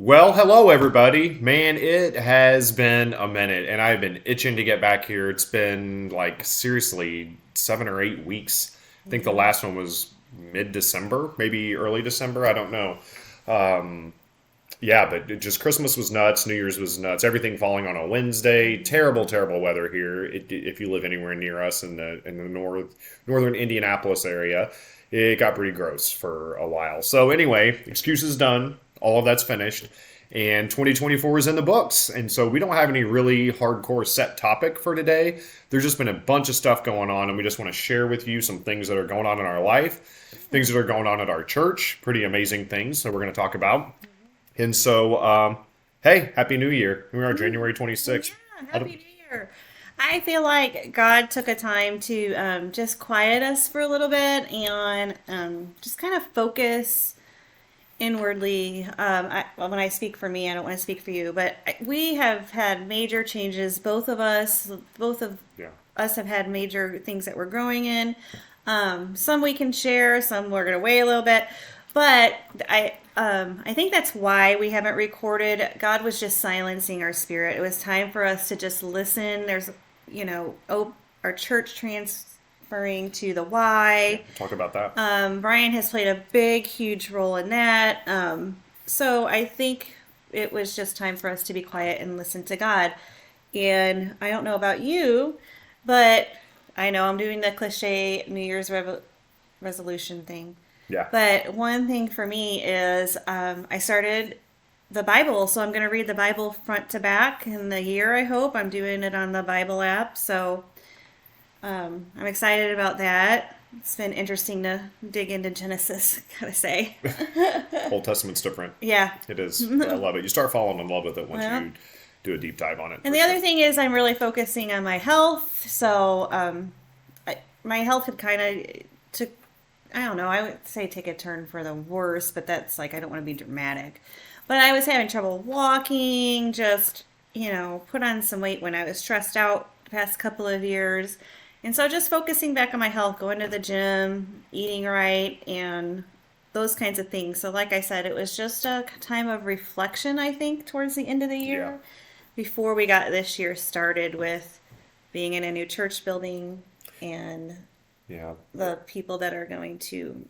Well, hello everybody. Man, it has been a minute and I've been itching to get back here. It's been like seriously 7 or 8 weeks. I think the Yeah. last one was mid-December, maybe early December. I don't know. Um, yeah, but just Christmas was nuts. New Year's was nuts. Everything falling on a Wednesday. Terrible, terrible weather here. If you live anywhere near us in the northern Indianapolis area, it got pretty gross for a while. So anyway, excuses done. All of that's finished, and 2024 is in the books. And so we don't have any really hardcore set topic for today. There's just been a bunch of stuff going on, and we just want to share with you some things that are going on in our life, things that are going on at our church. Pretty amazing things that we're going to talk about. And so, hey, Happy New Year. We are January Yeah, 26th. Happy New Year. I feel like God took a time to just quiet us for a little bit and just kind of focus inwardly. Well, when I speak for me, I don't want to speak for you, but we have had major changes. Both of Yeah. us have had major things that we're growing in. Some we can share, some we're going to wait a little bit. But I think that's why we haven't recorded. God was just silencing our spirit. It was time for us to just listen. Our church transferring to the Y. Talk about that. Brian has played a big, huge role in that. So I think it was just time for us to be quiet and listen to God. And I don't know about you, but I know I'm doing the cliche New Year's resolution thing. Yeah. But one thing for me is I started the Bible, so I'm going to read the Bible front to back in the year, I hope. I'm doing it on the Bible app, so I'm excited about that. It's been interesting to dig into Genesis, gotta say. Old Testament's different. Yeah. It is. I love it. You start falling in love with it once Well, you do a deep dive on it, and for the sure. other thing is I'm really focusing on my health. So my health had kind of took, I don't know, I would say take a turn for the worse, but that's like, I don't want to be dramatic. But I was having trouble walking, just, put on some weight when I was stressed out the past couple of years. And so just focusing back on my health, going to the gym, eating right, and those kinds of things. So, like I said, it was just a time of reflection, I think, towards the end of the Yeah. year before we got this year started with being in a new church building and Yeah. the people that are going to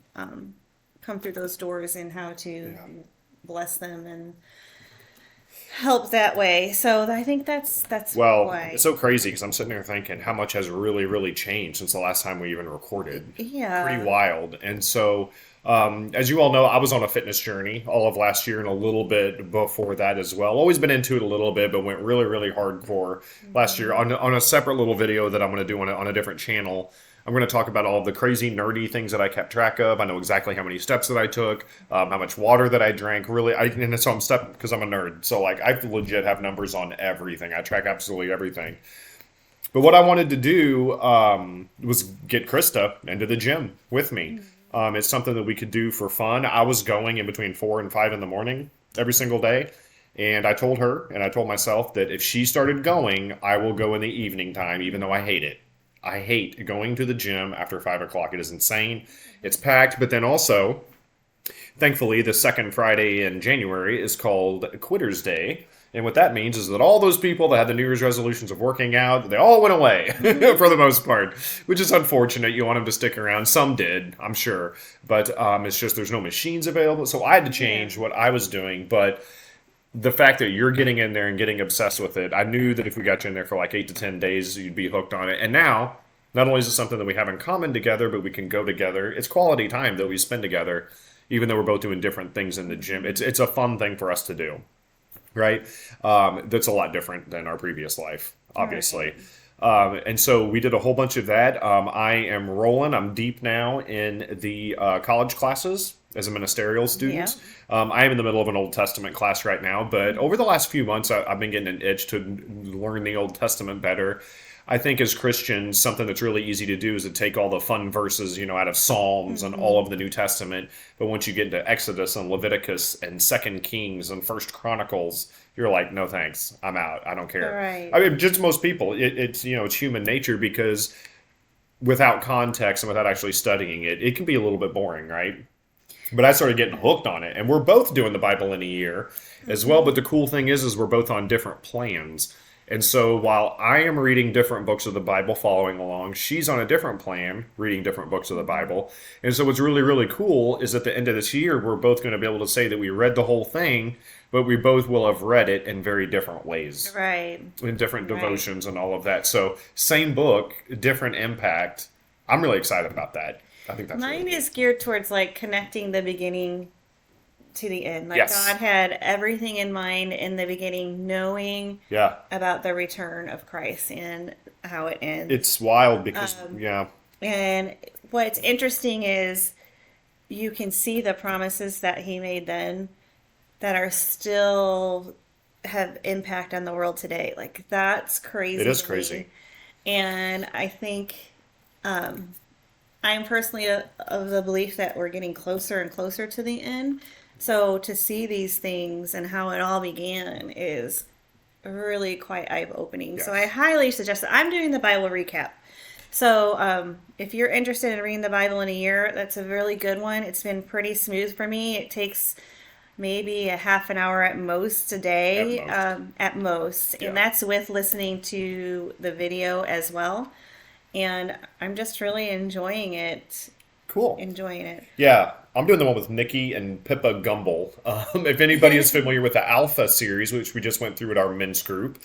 come through those doors and how to Yeah. bless them and help that way. So I think that's Well, it's why. so crazy because I'm sitting there thinking how much has really, really changed since the last time we even recorded. Pretty Yeah. wild. And so, as you all know, I was on a fitness journey all of last year and a little bit before that as well. Always been into it a little bit, but went really, really hardcore last year on a separate little video that I'm going to do on a different channel. I'm going to talk about all of the crazy nerdy things that I kept track of. I know exactly how many steps that I took, how much water that I drank. Really, and so I'm stuck because I'm a nerd. So like, I legit have numbers on everything. I track absolutely everything. But what I wanted to do was get Krista into the gym with me. It's something that we could do for fun. I was going in between 4 and 5 in the morning every single day. And I told her and I told myself that if she started going, I will go in the evening time, even though I hate it. I hate going to the gym after 5 o'clock. It is insane. It's packed, but then also, thankfully, the second Friday in January is called Quitter's Day. And what that means is that all those people that had the New Year's resolutions of working out, they all went away for the most part, which is unfortunate. You want them to stick around. Some did, I'm sure. But it's just there's no machines available. So I had to Yeah. change what I was doing. But the fact that you're getting in there and getting obsessed with it, I knew that if we got you in there for like 8 to 10 days, you'd be hooked on it. And now, not only is it something that we have in common together, but we can go together. It's quality time that we spend together, even though we're both doing different things in the gym. It's a fun thing for us to do, right? That's a lot different than our previous life, Right. obviously. And so we did a whole bunch of that. I am rolling. I'm deep now in the college classes as a ministerial Yeah. student. I am in the middle of an Old Testament class right now, but over the last few months, I've been getting an itch to learn the Old Testament better. I think as Christians, something that's really easy to do is to take all the fun verses, out of Psalms and all Hmm. of the New Testament. But once you get into Exodus and Leviticus and Second Kings and First Chronicles, you're like, no thanks, I'm out. I don't care. Right. I mean, just most people, it's human nature because without context and without actually studying it, it can be a little bit boring, right? But I started getting hooked on it, and we're both doing the Bible in a year as well. But Mm-hmm. the cool thing is we're both on different plans. And so while I am reading different books of the Bible, following along, she's on a different plan, reading different books of the Bible. And so what's really, really cool is at the end of this year, we're both going to be able to say that we read the whole thing, but we both will have read it in very different ways, Right. in different Right. devotions and all of that. So same book, different impact. I'm really excited about that. I think that's really Mine cool. is geared towards like connecting the beginning to the end. Like God Yes. had everything in mind in the beginning, knowing Yeah. about the return of Christ and how it ends. It's wild because, yeah, And what's interesting is you can see the promises that he made then that are still have impact on the world today. Like that's it crazy is to me. crazy. And I think I'm personally of the belief that we're getting closer and closer to the end. So to see these things and how it all began is really quite eye-opening. So I Yes. highly suggest that. I'm doing the Bible recap. So if you're interested in reading the Bible in a year, that's a really good one. It's been pretty smooth for me. It takes maybe a half an hour at most a At day, most. at most, and Yeah. that's with listening to the video as well. And I'm just really Cool. enjoying it. Yeah, I'm doing the one with Nikki and Pippa Gumble. If anybody is familiar with the Alpha series, which we just went through at our men's group,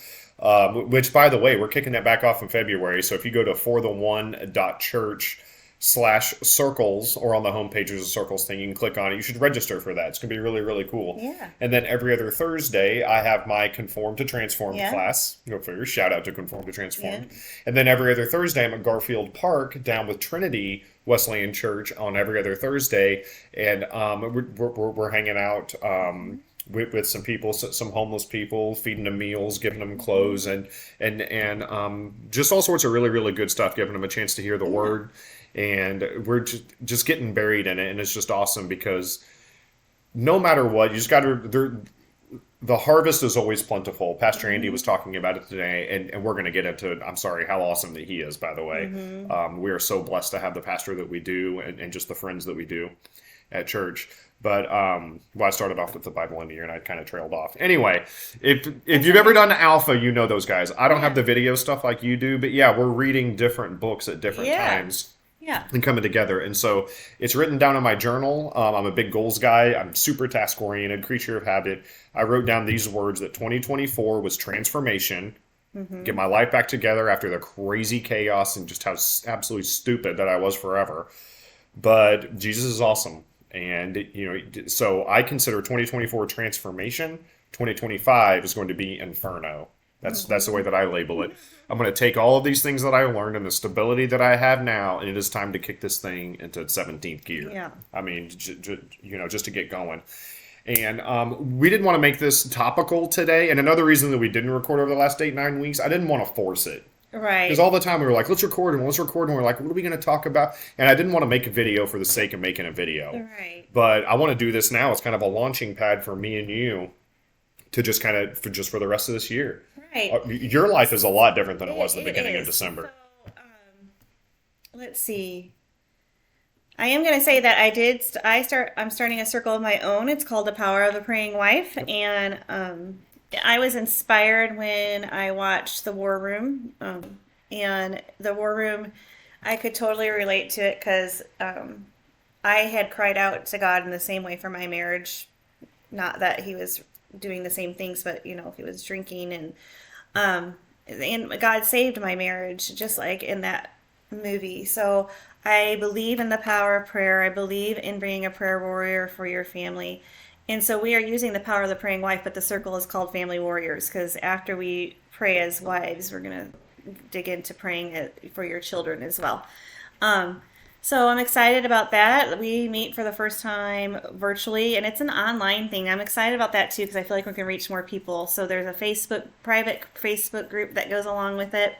which by the way, we're kicking that back off in February. So if you go to fortheone.church/circles or on the homepage there's a circles thing, you can click on it. You should register for that. It's gonna be really, really cool. Yeah. And then every other Thursday, I have my Conformed to Transformed Yeah. class. Go figure. Shout out to Conformed to Yeah. Transformed. And then every other Thursday, I'm at Garfield Park down with Trinity Wesleyan Church on every other Thursday, and we're hanging out. With some people, some homeless people, feeding them meals, giving them clothes, and just all sorts of really, really good stuff, giving them a chance to hear the Yeah. word, and we're just getting buried in it, and it's just awesome because no matter what, you just got to. The harvest is always plentiful. Pastor Andy Mm-hmm. was talking about it today, and we're going to get into it. I'm sorry, how awesome that he is, by the way. Mm-hmm. We are so blessed to have the pastor that we do and just the friends that we do at church. But well, I started off with the Bible in the year, and I kind of trailed off. Anyway, if you've ever done Alpha, you know those guys. I don't have Yeah. the video stuff like you do, but yeah, we're reading different books at different Yeah. times Yeah. and coming together. And so it's written down in my journal. I'm a big goals guy. I'm super task oriented, creature of habit. I wrote down these words that 2024 was transformation, Mm-hmm. get my life back together after the crazy chaos and just how absolutely stupid that I was forever. But Jesus is awesome. And, so I consider 2024 transformation. 2025 is going to be Inferno. That's the way Mm-hmm. that I label it. I'm going to take all of these things that I learned and the stability that I have now, and it is time to kick this thing into its 17th gear. Yeah. I mean, just to get going. And we didn't want to make this topical today. And another reason that we didn't record over the last 8, 9 weeks, I didn't want to force it. Because Right. all the time we were like, let's record, and we're like, what are we going to talk about? And I didn't want to make a video for the sake of making a video. Right. But I want to do this now. It's kind of a launching pad for me and you to just kind of for the rest of this year. Right. Your life is a lot different than it was at the It beginning of is. December. So, let's see. I am going to say that I'm starting a circle of my own. It's called The Power of the Praying Wife. And I was inspired when I watched The War Room. And The War Room, I could totally relate to it because I had cried out to God in the same way for my marriage. Not that he was doing the same things, but he was drinking and God saved my marriage just like in that movie. So I believe in the power of prayer. I believe in being a prayer warrior for your family. And so we are using the power of the praying wife, but the circle is called Family Warriors because after we pray as wives, we're going to dig into praying for your children as well. So I'm excited about that. We meet for the first time virtually, and it's an online thing. I'm excited about that too because I feel like we can reach more people. So there's a private Facebook group that goes along with it.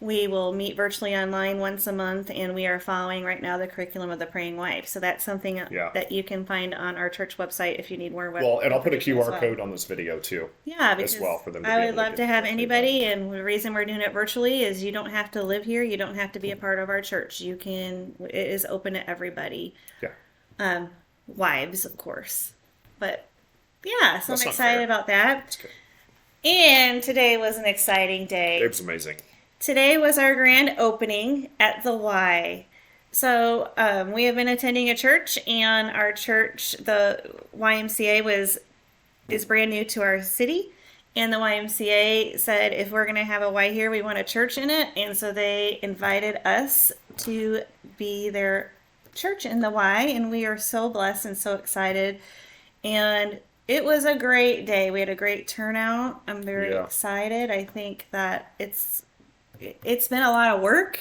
We will meet virtually online once a month, and we are following right now the curriculum of the Praying Wife. So that's something Yeah. that you can find on our church website if you need more Well, and I'll put a information as QR well. code on this video too, Yeah, as because well, for them to be I able would love get to have directly done. anybody, and the reason we're doing it virtually is you don't have to live here. You don't have to be a part of our church. It is open to everybody. Yeah. wives, of course. But yeah, so I'm That's not excited fair. about that. That's good. And today was an exciting day. It was amazing. Today was our grand opening at the Y. So we have been attending a church, and our church, the YMCA, is brand new to our city. And the YMCA said, if we're going to have a Y here, we want a church in it. And so they invited us to be their church in the Y. And we are so blessed and so excited. And it was a great day. We had a great turnout. I'm very Yeah. excited. I think that it's been a lot of work,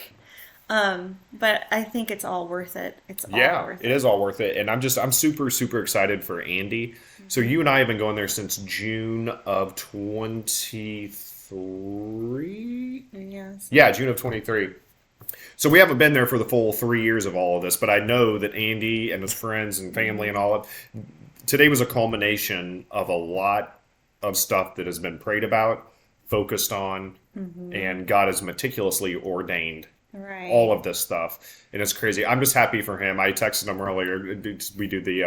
but I think it's all worth it. It's all Yeah, worth it it. is all worth it. And I'm super, super excited for Andy. So you and I have been going there since June of 23. Yes. Yeah, June of 23. So we haven't been there for the full 3 years of all of this, but I know that Andy and his friends and family and all of today was a culmination of a lot of stuff that has been prayed about, focused on, and God has meticulously ordained all Right. of this stuff, and it's crazy. I'm just happy for him. I texted him earlier. We do the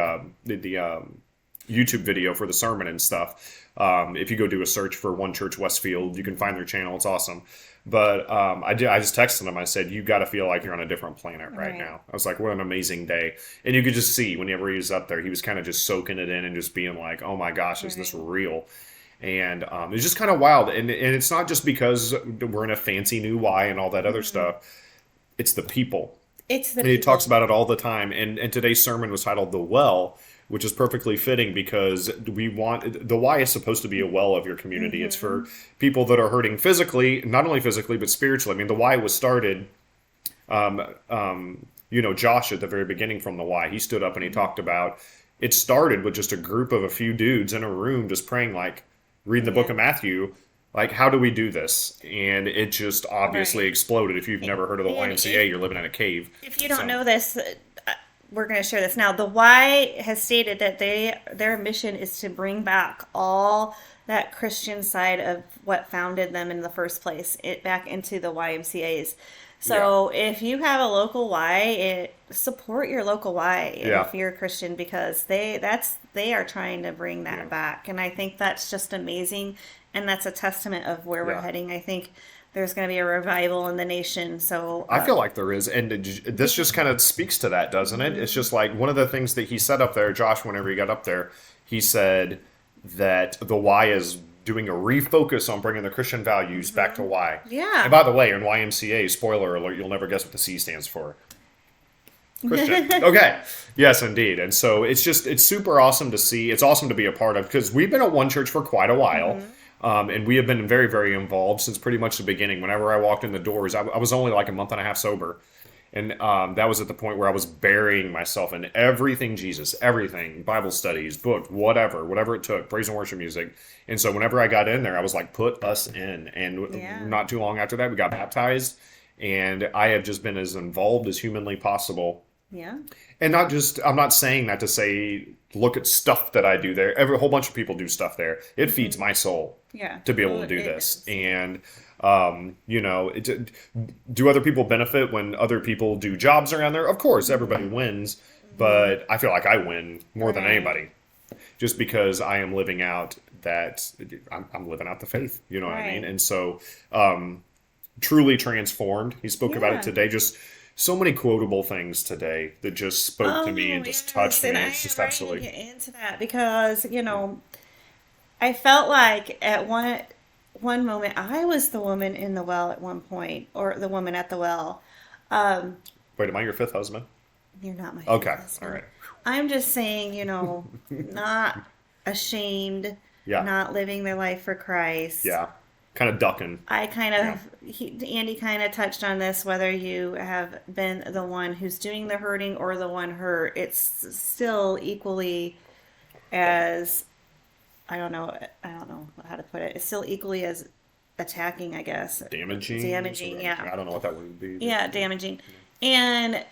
YouTube video for the sermon and stuff. If you go do a search for One Church Westfield, you can find their channel. It's awesome. But I just texted him. I said, "You got to feel like you're on a different planet right Right. now." I was like, "What an amazing day!" And you could just see whenever he was up there, he was kind of just soaking it in and just being like, "Oh my gosh, is this Right. real?" And it's just kind of wild. And it's not just because we're in a fancy new Y and all that other stuff. It's the people. It's the And he talks people. about it all the time. And today's sermon was titled "The Well," which is perfectly fitting because we want the Y is supposed to be a well of your community. It's for people that are hurting physically, not only physically but spiritually. I mean, the Y was started. Josh at the very beginning from the Y, he stood up and he talked about it started with just a group of a few dudes in a room just praying, like reading the book Yeah. of Matthew. Like, how do we do this? And it just obviously Right. exploded. If you've never heard of the And YMCA, you're living in a cave. if you don't So, know this, we're going to share this now. The Y has stated that their mission is to bring back all that Christian side of what founded them in the first place, it back into the YMCA's. yeah, So if you have a local support your local Y, and yeah, if you're a Christian, because they are trying to bring yeah, that back, and I think that's just amazing, and that's a testament of where we're yeah. heading. I think there's going to be a revival in the nation. So I feel like there is, and this just kind of speaks to that, doesn't it? It's just like one of the things that he said up there, Josh. Whenever he got up there, he said that the Y is doing a refocus on bringing the Christian values back to Y. yeah. And by the way, in YMCA, spoiler alert, you'll never guess what the C stands for. Christian. Okay. Yes, indeed. And so it's super awesome to see. It's awesome to be a part of because we've been at One Church for quite a while. And we have been very, very involved since pretty much the beginning. Whenever I walked in the doors, I was only like a month and a half sober. And that was at the point where I was burying myself in everything Jesus, everything, Bible studies, book, whatever it took, praise and worship music. And so whenever I got in there, I was like, put us in. And Yeah. not too long after that, we got baptized. And I have just been as involved as humanly possible. Yeah. And not just, I'm not saying that to say, look at stuff that I do there. Every whole bunch of people do stuff there. It feeds my soul Yeah. to be able Well, to do it this. is. And, do other people benefit when other people do jobs around there? Of course, everybody wins. But I feel like I win more than Right. anybody just because I am living out I'm living out the faith. You know what I mean? Right. And so, truly transformed. He spoke about it Yeah. today. Just so many quotable things today that just spoke to me Oh, and just yes. touched me. And I It's just am ready to absolutely, get into that because, I felt like at one moment I was the woman in the well at one point, or the woman at the well. Um, wait, am I your fifth husband? you're not my Okay. All husband. right. I'm just saying, not ashamed, Yeah. not living their life for Christ. Yeah. Kind of ducking. I kind Yeah. of, Andy kind of touched on this, whether you have been the one who's doing the hurting or the one hurt, it's still equally as, I don't know how to put it. It's still equally as attacking, I guess. Damaging. Damaging, yeah. I don't know what that would be. Yeah, damaging. And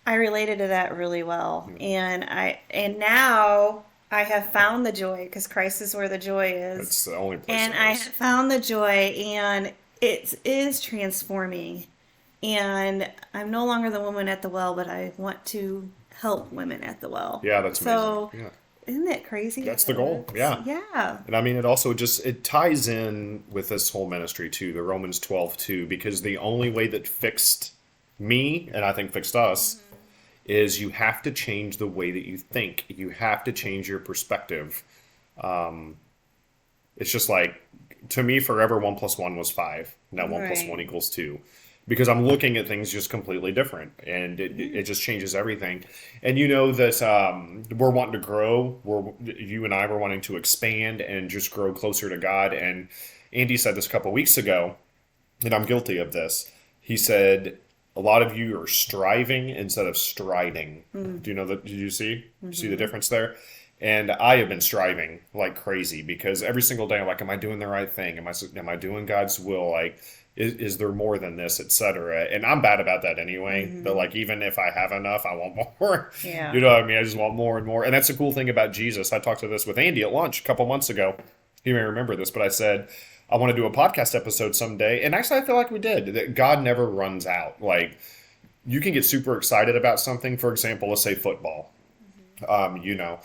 I related to that really well. And now I have found the joy because Christ is where the joy is. It's the only place And it I is. have found the joy, and it is transforming. And I'm no longer the woman at the well, but I want to help women at the well. Yeah, that's amazing. So Yeah. isn't that crazy? That's the goal. Yeah. Yeah. And I mean, it also just it ties in with this whole ministry too, the Romans 12 too, because the only way that fixed me and I think fixed us is you have to change the way that you think. You have to change your perspective. It's just like to me, forever 1+1 was 5. Now 1+1 Right. equals 2. Because I'm looking at things just completely different, and it just changes everything. And you know that we're wanting to grow. You and I were wanting to expand and just grow closer to God. And Andy said this a couple weeks ago, and I'm guilty of this. He said a lot of you are striving instead of striding. Do you know that? Did you see the difference there? And I have been striving like crazy because every single day I'm like, am I doing the right thing? Am I doing God's will? Like, is there more than this, etc. And I'm bad about that anyway. But like, even if I have enough, I want more. Yeah. You know what I mean? I just want more and more. And that's the cool thing about Jesus. I talked to this with Andy at lunch a couple months ago. You may remember this, but I said I want to do a podcast episode someday. And actually, I feel like we did. That God never runs out. Like, you can get super excited about something. For example, let's say football. You know,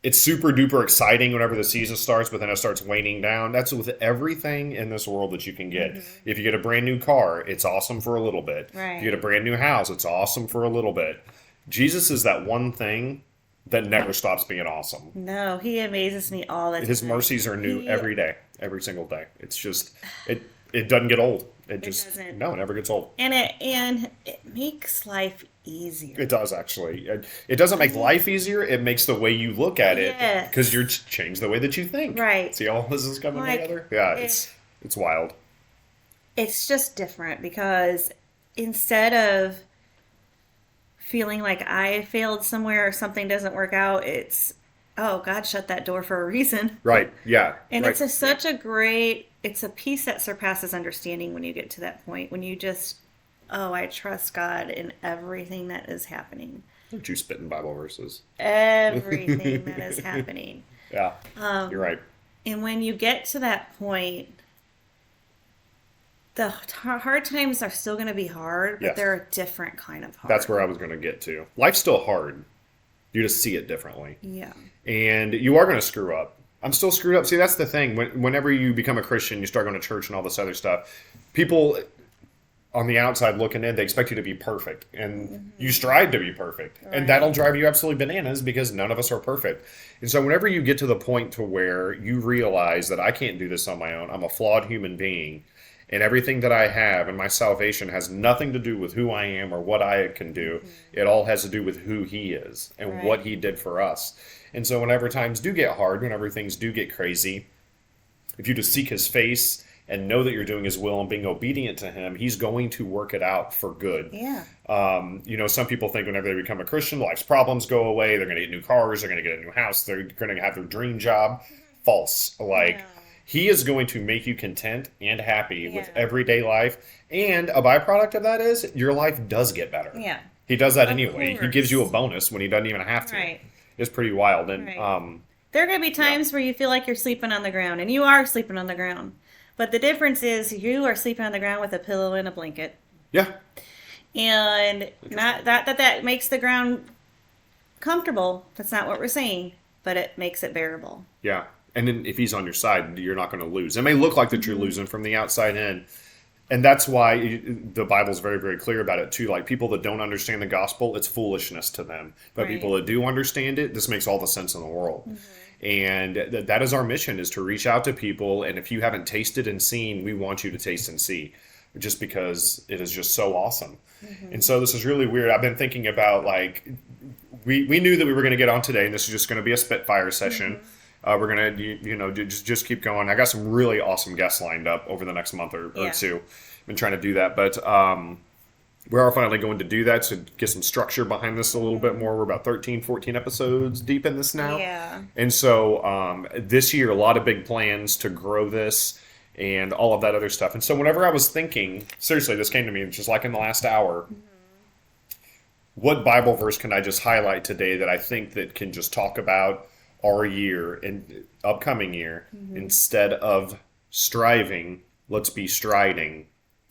it's super duper exciting whenever the season starts, but then it starts waning down. That's with everything in this world that you can get. If you get a brand new car, it's awesome for a little bit. Right. If you get a brand new house, it's awesome for a little bit. Jesus is that one thing that never stops being awesome. No, he amazes me all the time. His mercies are new He- every day, every single day. It's just it doesn't get old. It just doesn't. no, it never gets old. And it makes life easier. It does actually. It doesn't make life easier. It makes the way you look at it Yes. because you're changed the way that you think. Right. See all this is coming Like, together. Yeah, if- it's wild. It's just different because instead of feeling like I failed somewhere or something doesn't work out, it's, oh, God shut that door for a reason. Right. Yeah. And right. it's a peace that surpasses understanding when you get to that point, when you just, oh, I trust God in everything that is happening. Don't you spitting Bible verses? Everything that is happening. Yeah. You're right. And when you get to that point, the hard times are still going to be hard, but Yes. they're a different kind of hard. That's where I was going to get to. Life's still hard. You just see it differently. Yeah. And you are going to screw up. I'm still screwed up. See, that's the thing. Whenever you become a Christian, you start going to church and all this other stuff. People on the outside looking in, they expect you to be perfect. And you strive to be perfect. Right. And that'll drive you absolutely bananas because none of us are perfect. And so whenever you get to the point to where you realize that I can't do this on my own, I'm a flawed human being, and everything that I have and my salvation has nothing to do with who I am or what I can do. It all has to do with who He is and Right. what He did for us. And so whenever times do get hard, whenever things do get crazy, if you just seek His face and know that you're doing His will and being obedient to Him, He's going to work it out for good. Yeah. You know, some people think whenever they become a Christian, life's problems go away. They're going to get new cars. They're going to get a new house. They're going to have their dream job. False. Like, No. He is going to make you content and happy with Yeah. everyday life. And a byproduct of that is your life does get better. Yeah. He does that Of anyway. He course. gives you a bonus when he doesn't even have to. Right. It's pretty wild. And Right. There are going to be times where you feel like you're sleeping on the ground, and you are sleeping on the ground. But the difference is you are sleeping on the ground with a pillow and a blanket. yeah, And not that makes the ground comfortable. That's not what we're saying, but it makes it bearable. yeah. And then if he's on your side, you're not going to lose. It may look like that you're losing from the outside in. And that's why the Bible's very, very clear about it too. Like people that don't understand the gospel, it's foolishness to them. But Right. people that do understand it, this makes all the sense in the world. And that is our mission, is to reach out to people. And if you haven't tasted and seen, we want you to taste and see, just because it is just so awesome. And so this is really weird. I've been thinking about, like, we knew that we were going to get on today, and this is just going to be a spitfire session. We're gonna, just keep going. I got some really awesome guests lined up over the next month or Yeah. two. Been trying to do that, but we are finally going to do that to get some structure behind this a little bit more. We're about 13, 14 episodes deep in this now. Yeah. And so this year, a lot of big plans to grow this and all of that other stuff. And so whenever I was thinking, seriously, this came to me just like in the last hour. What Bible verse can I just highlight today that I think that can just talk about our year and upcoming year? Instead of striving, let's be striding.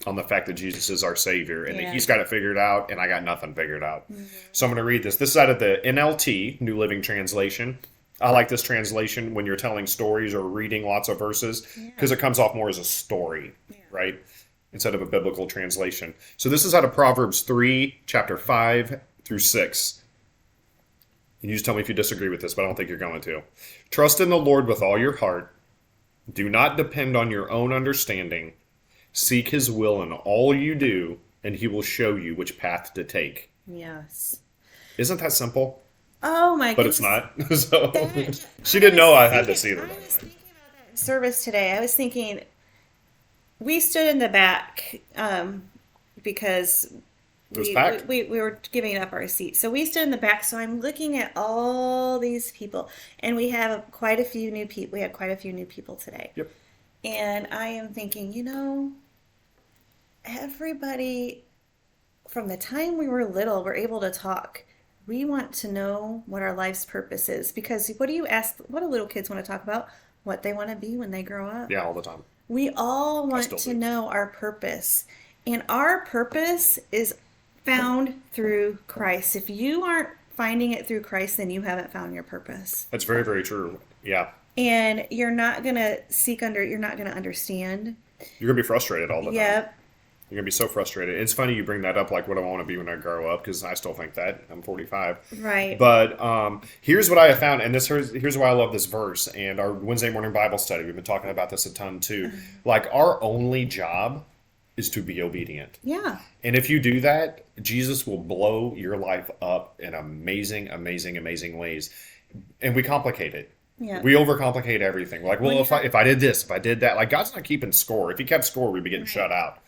on the fact that Jesus is our Savior and that Yeah. He's got it figured out, and I got nothing figured out. So I'm going to read this. This is out of the NLT, New Living Translation. I like this translation when you're telling stories or reading lots of verses because it comes off more as a story, right? Instead of a biblical translation. So this is out of Proverbs 3, chapter 5 through 6. And you just tell me if you disagree with this, but I don't think you're going to. Trust in the Lord with all your heart. Do not depend on your own understanding. Seek His will in all you do, and He will show you which path to take. Yes. Isn't that simple? Oh my But goodness. it's not. So That- she didn't know I had thinking- to see it. I was thinking about that in service today. I was thinking we stood in the back because It was packed. we were giving up our seats. So we stood in the back. So I'm looking at all these people, and we have quite a few new people. We had quite a few new people today. Yep. And I am thinking, everybody from the time we were little, we're able to talk. We want to know what our life's purpose is because what do little kids want to talk about? What they want to be when they grow up. Yeah, all the time. We all want still to do. know our purpose. And our purpose is found through Christ. If you aren't finding it through Christ, then you haven't found your purpose. That's very, very true. Yeah. And you're not going to you're not going to understand. You're going to be frustrated all the time. Yep. You're going to be so frustrated. It's funny you bring that up, like what I want to be when I grow up, because I still think that. I'm 45. Right. But here's what I have found, and here's why I love this verse, and our Wednesday morning Bible study. We've been talking about this a ton, too. Like, our only job is to be obedient. Yeah. And if you do that, Jesus will blow your life up in amazing, amazing, amazing ways. And we complicate it. Yeah. We overcomplicate everything. Like, well, When if I did this, if I did that, like God's not keeping score. If He kept score, we'd be getting shut out.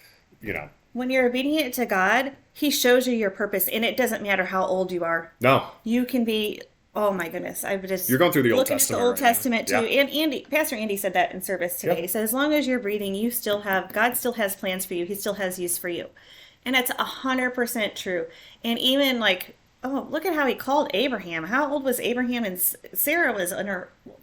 When you're obedient to God, He shows you your purpose, and it doesn't matter how old you are. No, You can be. Oh my goodness! you're going through the Old looking Testament at the Old right now. Testament too. Yeah. And Pastor Andy said that in service today. Yep. He said, as long as you're breathing, God still has plans for you. He still has use for you, and that's 100% true. And even look at how He called Abraham. How old was Abraham? And Sarah was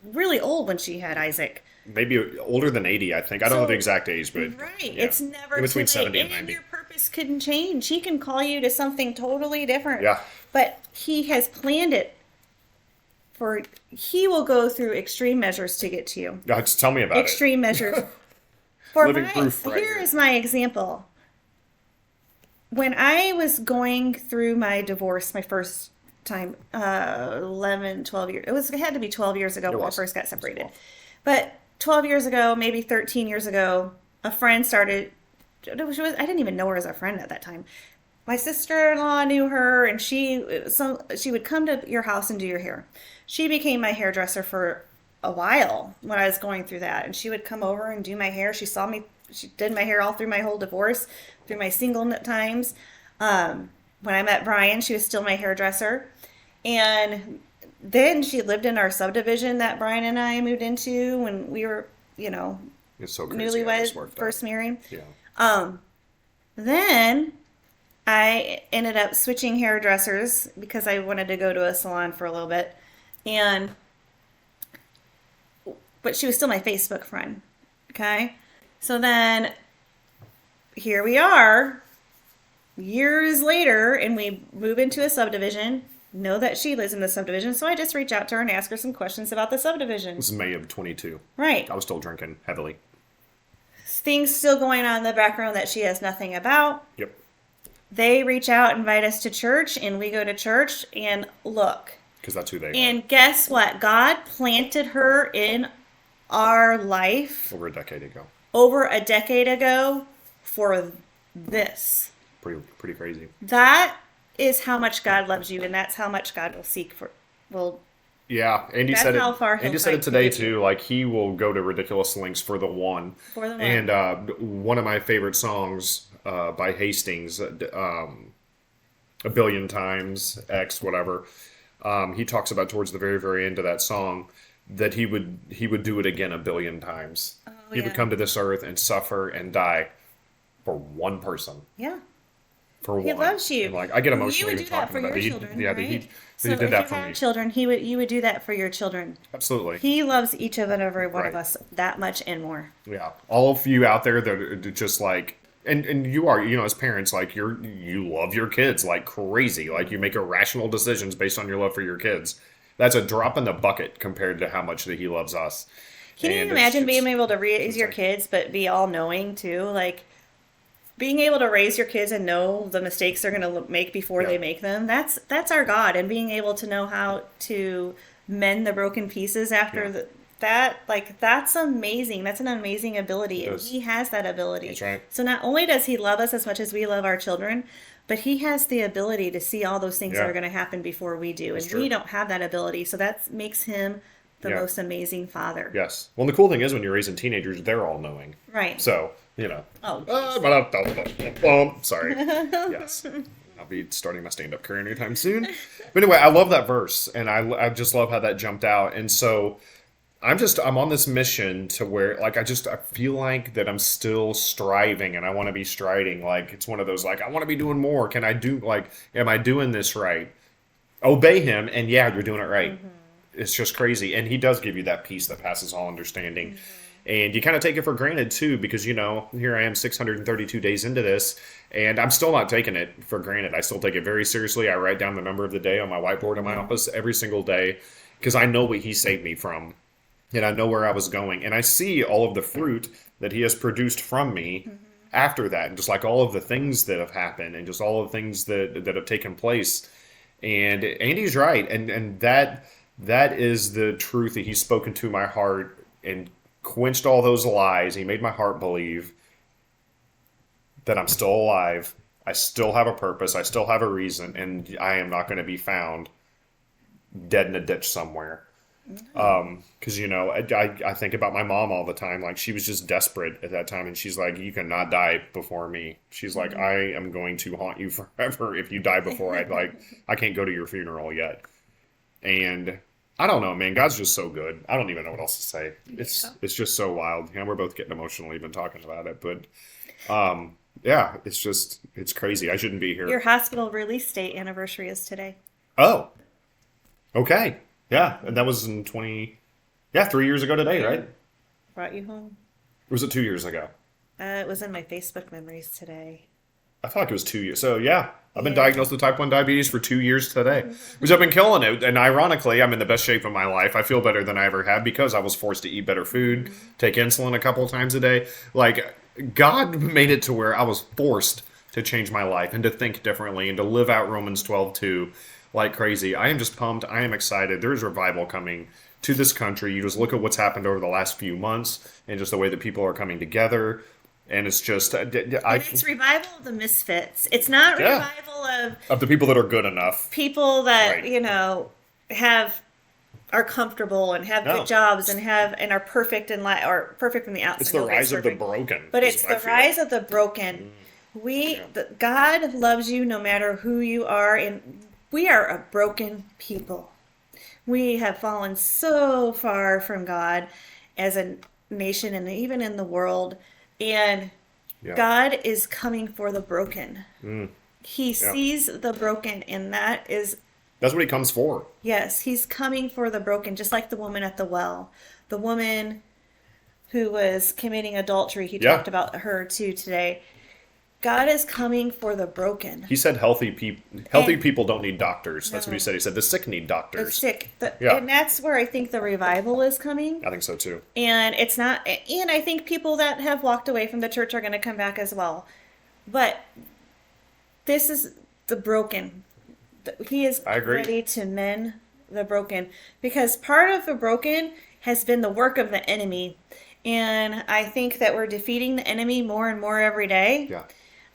really old when she had Isaac. Maybe older than 80, I think. I don't know the exact age, but Right. yeah. It's never in between too late. 70 and 90. Your purpose couldn't change. He can call you to something totally different. Yeah. But He has planned it He will go through extreme measures to get to you. Yeah, just tell me about Extreme measures. For Living proof right here here. is my example. When I was going through my divorce, my first time, 11, 12 years, it had to be 12 years ago when I was. first got separated. But 12 years ago, maybe 13 years ago, a friend started, I didn't even know her as a friend at that time. My sister-in-law knew her, and she would come to your house and do your hair. She became my hairdresser for a while when I was going through that, and she would come over and do my hair. She saw me. She did my hair all through my whole divorce, through my single times. When I met Brian, she was still my hairdresser, and then she lived in our subdivision that Brian and I moved into when we were, It's so crazy how this newlyweds, worked out. first married. Yeah. Then I ended up switching hairdressers because I wanted to go to a salon for a little bit, but she was still my Facebook friend. Okay, so then here we are, years later, and we move into a subdivision. Know that she lives in the subdivision, so I just reach out to her and ask her some questions about the subdivision. This is May of 22. Right. I was still drinking heavily. Things still going on in the background that she has nothing about. Yep. They reach out, invite us to church, and we go to church and look. Because that's who they are. And guess what? God planted her in our life Over a decade ago. over a decade ago for this. Pretty crazy. That is how much God loves you, and that's how much God will seek for. Yeah, Andy That's said it. how far he'll Andy said it fight to today get you. too. Like he will go to ridiculous lengths for the one. For the one. And one of my favorite songs by Hastings, a billion times X whatever. He talks about towards the very very end of that song that he would do it again a billion times. He would yeah. come to this earth and suffer and die for one person. Yeah. For He one. loves you. And, like I get You emotional would even do that talking for about your it. children, He right? So did if that you for had me. children, you would do that for your children. Absolutely. He loves each and every one of Right. us that much and more. Yeah, all of you out there that are just like And you are, you know, as parents, like you love your kids like crazy. Like you make irrational decisions based on your love for your kids. That's a drop in the bucket compared to how much that he loves us. Can you And it's imagine being just, able to raise it's your like, kids but be all knowing too? Like being able to raise your kids and know the mistakes they're going to make before yeah, they make them. That's our God, and being able to know how to mend the broken pieces yeah, after that, like that's amazing. That's an amazing ability, it and is. he has that ability. That's right. So not only does he love us as much as we love our children, but he has the ability to see all those things that Yeah, are going to happen before we do, that's and we true. don't have that ability. So that makes him the Yeah. most amazing father. Yes. Well, the cool thing is when you're raising teenagers, they're all knowing. Right. So, you know. Oh, Sorry. Yes. I'll be starting my stand up career anytime soon. But anyway, I love that verse. And I just love how that jumped out. And so I'm on this mission to where, like, I feel like that I'm still striving and I want to be striding. Like, it's one of those, like, I want to be doing more. Can I do, like, am I doing this right? Obey him. And yeah, you're doing it right. It's just crazy. And he does give you that peace that passes all understanding. And you kind of take it for granted too, because, you know, here I am 632 days into this, and I'm still not taking it for granted. I still take it very seriously. I write down the number of the day on my whiteboard in my office every single day because I know what he saved me from, and I know where I was going. And I see all of the fruit that he has produced from me after that, and just like all of the things that have happened, and just all of the things that have taken place. And Andy's right, and that is the truth that he's spoken to my heart and quenched all those lies. He made my heart believe that I'm still alive. I still have a purpose. I still have a reason, and I am not going to be found dead in a ditch somewhere. Because you know, I think about my mom all the time. Like she was just desperate at that time, and she's like, "You cannot die before me." She's like, "I am going to haunt you forever if you die before I can't go to your funeral yet." And I don't know, man. God's just so good. I don't even know what else to say. It's just so wild. Yeah, we're both getting emotional even talking about it, but yeah, it's crazy. I shouldn't be your here. hospital release date anniversary is today. Oh, okay. Yeah, and that was in 20. Yeah, 3 years ago today, right? Or Brought you home. was it 2 years ago? It was in my Facebook memories today. I felt like it was 2 years. So yeah, I've been Yeah. diagnosed with type 1 diabetes for 2 years today, which I've been killing it. And ironically, I'm in the best shape of my life. I feel better than I ever have because I was forced to eat better food, take insulin a couple times a day. Like God made it to where I was forced to change my life and to think differently and to live out Romans 12:2 like crazy. I am just pumped. I am excited. There's revival coming to this country. You just look at what's happened over the last few months and just the way that people are coming together. And it's just, And it's revival of the misfits. It's not yeah, revival of of the people that are good enough. people that, Right. you know, have are comfortable and have No. good jobs and are perfect in life or perfect from the outside. It's the Nobody's rise of the perfect. broken. But is it's what I the feel. rise of the broken. Yeah. God loves you no matter who you are, and we are a broken people. We have fallen so far from God as a nation and even in the world. And Yeah. God is coming for the broken. He Yeah. sees the broken, and that is, That's what he comes for. yes, he's coming for the broken, just like the woman at the well. The woman who was committing adultery, he Yeah. talked about her too today. God is coming for the broken. He said healthy And- people don't need doctors. That's what he No. said. He said the sick need The doctors. sick. Yeah. And that's where I think the revival is coming. I think so too. And it's not, and I think people that have walked away from the church are going to come back as well. But this is the broken. He is I agree. ready to mend the broken because part of the broken has been the work of the enemy. And I think that we're defeating the enemy more and more every day. Yeah.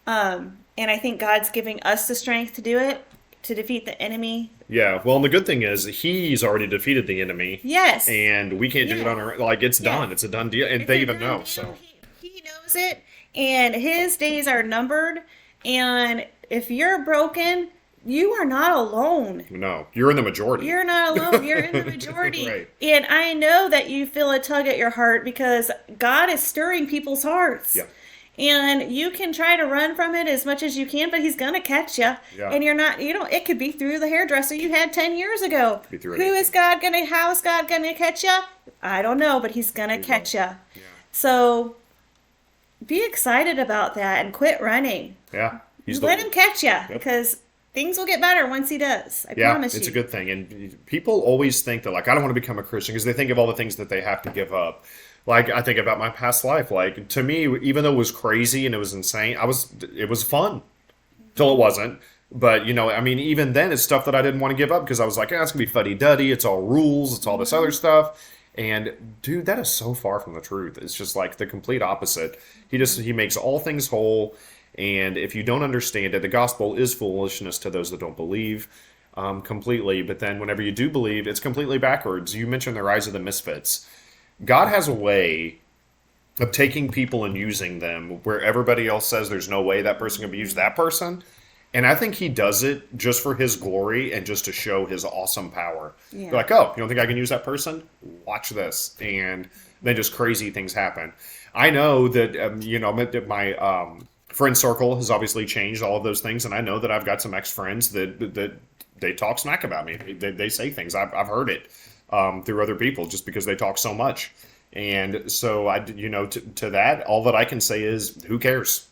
And I think God's giving us the strength to do it, to defeat the enemy. Yeah. Well, and the good thing is he's already defeated the enemy. Yes. And we can't do it Yeah. on our like it's Yeah. done. It's a done deal. And It's they a even done know. deal. So He knows it, and his days are numbered. And if you're broken, you are not alone. no. You're in the majority. You're not alone. You're in the majority. Right. And I know that you feel a tug at your heart because God is stirring people's hearts. Yeah. And you can try to run from it as much as you can, but he's going to catch you. Yeah. And you're not, it could be through the hairdresser you had 10 years ago. Be through Who anything. is God going to, how is God going to catch you? I don't know, but he's going to catch you. Yeah. So be excited about that and quit running. Yeah. Let him catch you, Yep. because things will get better once he does. I Yeah, promise it's you. a good thing. And people always think that, like, I don't want to become a Christian because they think of all the things that they have to give up. Like, I think about my past life. Like, to me, even though it was crazy and it was insane, it was fun till it wasn't. But, I mean, even then, it's stuff that I didn't want to give up because I was like, it's going to be fuddy duddy. It's all rules. It's all this other stuff. And, dude, that is so far from the truth. It's just like the complete opposite. He makes all things whole. And if you don't understand it, the gospel is foolishness to those that don't believe completely. But then whenever you do believe, it's completely backwards. You mentioned the rise of the misfits. God has a way of taking people and using them where everybody else says there's no way that person can be used, that person. And I think he does it just for his glory and just to show his awesome power. Yeah. They're like, oh, you don't think I can use that person? Watch this. And then just crazy things happen. I know that, my friend circle has obviously changed, all of those things. And I know that I've got some ex-friends that they talk smack about me. They say things. I've heard it through other people just because they talk so much. And so, to that, all that I can say is, who cares?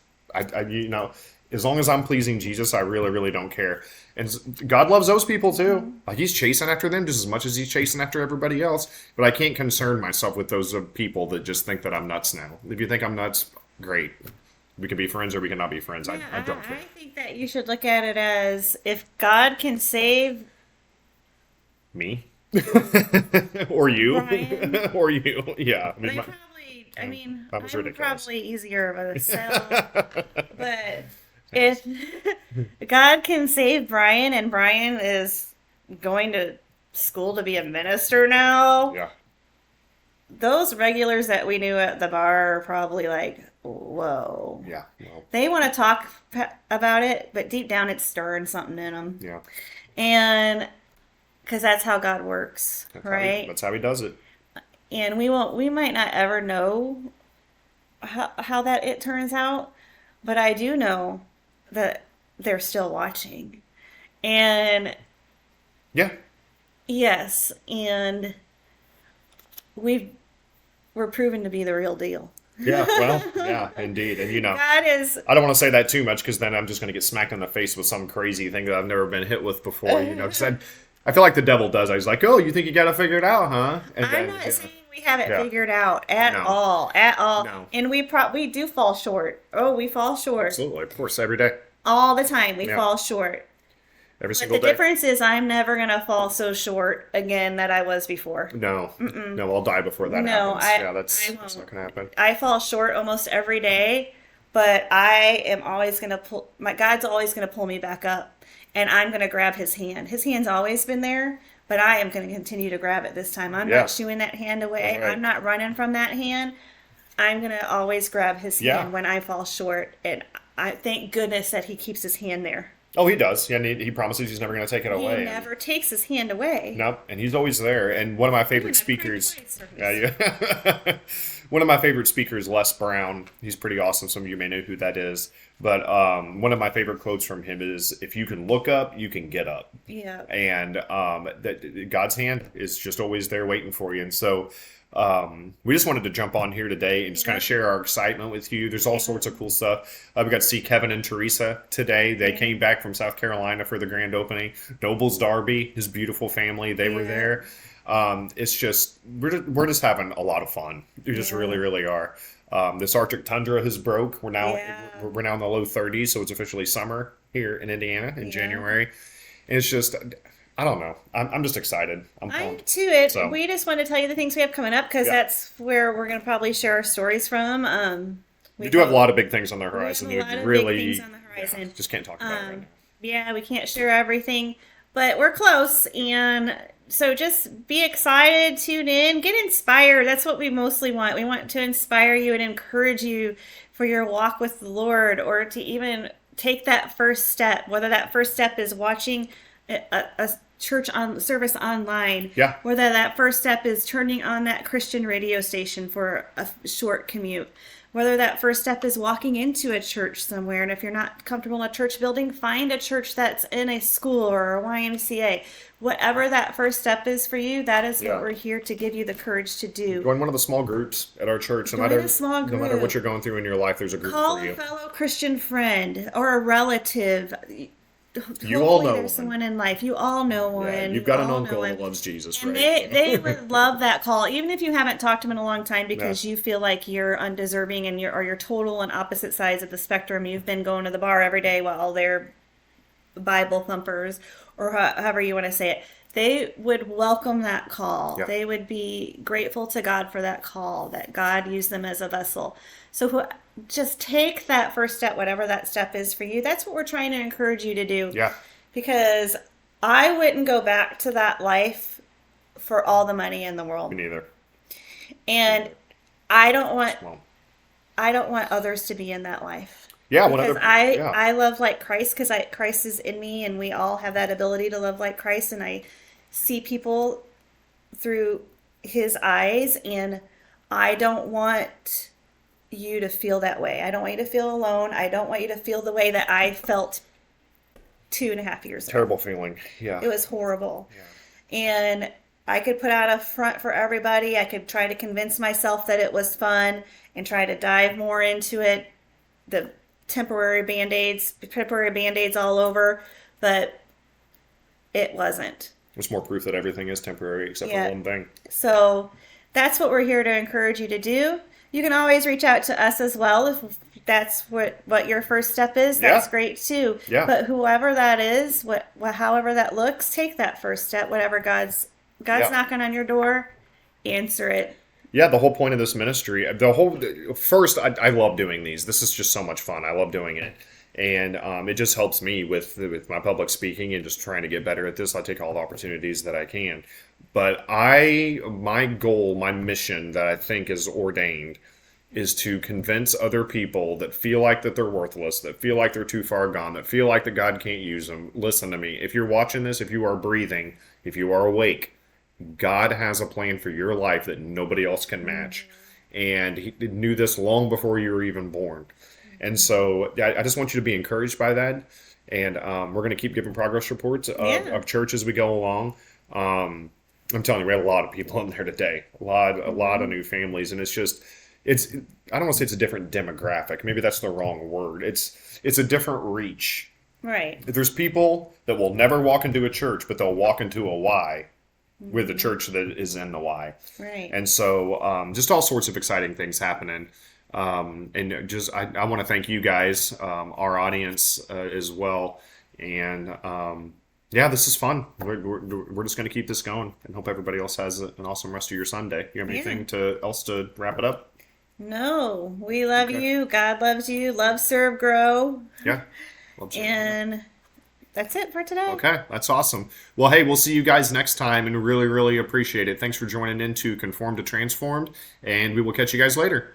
As long as I'm pleasing Jesus, I really, really don't care. And God loves those people too. Like, he's chasing after them just as much as he's chasing after everybody else. But I can't concern myself with those people that just think that I'm nuts now. If you think I'm nuts, great. We can be friends or we can not be friends. I don't care. I think that you should look at it as, if God can save Me? Or you? Brian. Or you? Yeah. I mean, that was I'm ridiculous. probably easier of a sell. But if God can save Brian, and Brian is going to school to be a minister now, Yeah. those regulars that we knew at the bar are probably like, whoa. Yeah. Well, They want to talk about it, but deep down it's stirring something in them. yeah. And because that's how God works, right? That's how he does it. And we might not ever know how that it turns out, but I do know that they're still watching. And Yeah. yes, and we're proven to be the real deal. Yeah. Well, yeah, indeed. And God is I don't want to say that too much because then I'm just going to get smacked in the face with some crazy thing that I've never been hit with before, because I feel like the devil does. He's like, oh, you think you got to figure it out, huh? And I'm then, not yeah. saying we have it Yeah. figured out at No. all, No. And we do fall short. Oh, we fall short Absolutely. Of course, every day. all the time. We Yeah. fall short. Every But single the day. difference is I'm never gonna fall so short again that I was before. No. No, I'll die before that No, happens. I That's won't. not going to happen. I fall short almost every day, but I am always gonna pull. My God's always gonna pull me back up, and I'm gonna grab His hand. His hand's always been there, but I am gonna continue to grab it this time. I'm Yeah. not shooing that hand away. That's right. I'm not running from that hand. I'm gonna always grab His Yeah. hand when I fall short, and I thank goodness that He keeps His hand there. Oh, he does. Yeah, and he promises he's never going to take it He away. and- never takes His hand away. Nope, and he's always there. And one of my favorite I've cried speakers, twice, yeah. One of my favorite speakers, Les Brown. He's pretty awesome. Some of you may know who that is. But one of my favorite quotes from him is, "If you can look up, you can get up." Yeah. And that God's hand is just always there waiting for you. And so we just wanted to jump on here today and just kind of share our excitement with you. There's all sorts of cool stuff. We got to see Kevin and Teresa today. They came back from South Carolina for the grand opening. Nobles Darby, his beautiful family, they were there. It's just we're just having a lot of fun. We just really, really are. This Arctic tundra has broke. We're now in the low 30s, so it's officially summer here in Indiana in January. And it's just, I don't know. I'm just excited. I'm I'm pumped. to it. So- We just want to tell you the things we have coming up because Yeah. that's where we're going to probably share our stories from. We do have a lot of big things on the We have horizon. a You lot of really big things on the horizon. just can't talk about it right now. Yeah, we can't share everything, but we're close. And so just be excited, tune in, get inspired. That's what we mostly want. We want to inspire you and encourage you for your walk with the Lord, or to even take that first step, whether that first step is watching a church on service online, Yeah. whether that first step is turning on that Christian radio station for a short commute, Whether that first step is walking into a church somewhere, and if you're not comfortable in a church building, find a church that's in a school or a YMCA. Whatever that first step is for you, that is what Yeah. we're here to give you the courage to do. Join one of the small groups at our church. Join a small No matter what group. you're going through in your life, there's a group Call for a you. fellow Christian friend or a relative. You all Hopefully know there's one. someone in life. You all know one. Yeah, you've You got an all know uncle one. that loves Jesus, And right? they would love that call, even if you haven't talked to them in a long time because Yeah. you feel like you're undeserving and you're total on opposite sides of the spectrum. You've been going to the bar every day while they're Bible thumpers or however you want to say it. They would welcome that call. Yeah. They would be grateful to God for that call, that God used them as a vessel. So just take that first step, whatever that step is for you. That's what we're trying to encourage you to do. Yeah. Because I wouldn't go back to that life for all the money in the world. Me neither. And I don't want Well, others to be in that life. yeah. Because Whatever. I Yeah. I love like Christ because I Christ is in me and we all have that ability to love like Christ and I see people through his eyes and I don't want you to feel that way. I don't want you to feel alone. I don't want you to feel the way that I felt 2.5 years ago. Terrible feeling. Yeah. It was horrible. Yeah. And I could put out a front for everybody. I could try to convince myself that it was fun and try to dive more into it. The temporary band-aids all over, but it wasn't. There's more proof that everything is temporary except Yeah. for one thing. So that's what we're here to encourage you to do. You can always reach out to us as well if that's what your first step is. That's Yeah. great too. Yeah. But whoever that is, however that looks, take that first step. Whatever God's Yeah. knocking on your door, answer it. Yeah, the whole point of this ministry, the whole first, I love doing these. This is just so much fun. I love doing it, and it just helps me with my public speaking and just trying to get better at this. I take all the opportunities that I can, but my goal, my mission that I think is ordained, is to convince other people that feel like that they're worthless, that feel like they're too far gone, that feel like that God can't use them. Listen to me. If you're watching this, if you are breathing, if you are awake, God has a plan for your life that nobody else can match. And he knew this long before you were even born. And so I just want you to be encouraged by that. And we're going to keep giving progress reports of church as we go along. I'm telling you, we had a lot of people in there today, a lot of new families. And I don't want to say it's a different demographic. Maybe that's the wrong word. It's a different reach. Right. There's people that will never walk into a church, but they'll walk into a Y with the church that is in the Y. Right. And so just all sorts of exciting things happening. And just I want to thank you guys, our audience as well. And yeah, this is fun. We're just going to keep this going and hope everybody else has an awesome rest of your Sunday. You have anything else to wrap it up? No, we love Okay. you. God loves you. Love, serve, grow. Yeah. Love you. And that's it for today. Okay, that's awesome. Well, hey, we'll see you guys next time and really, really appreciate it. Thanks for joining in to Conformed to Transformed, and we will catch you guys later.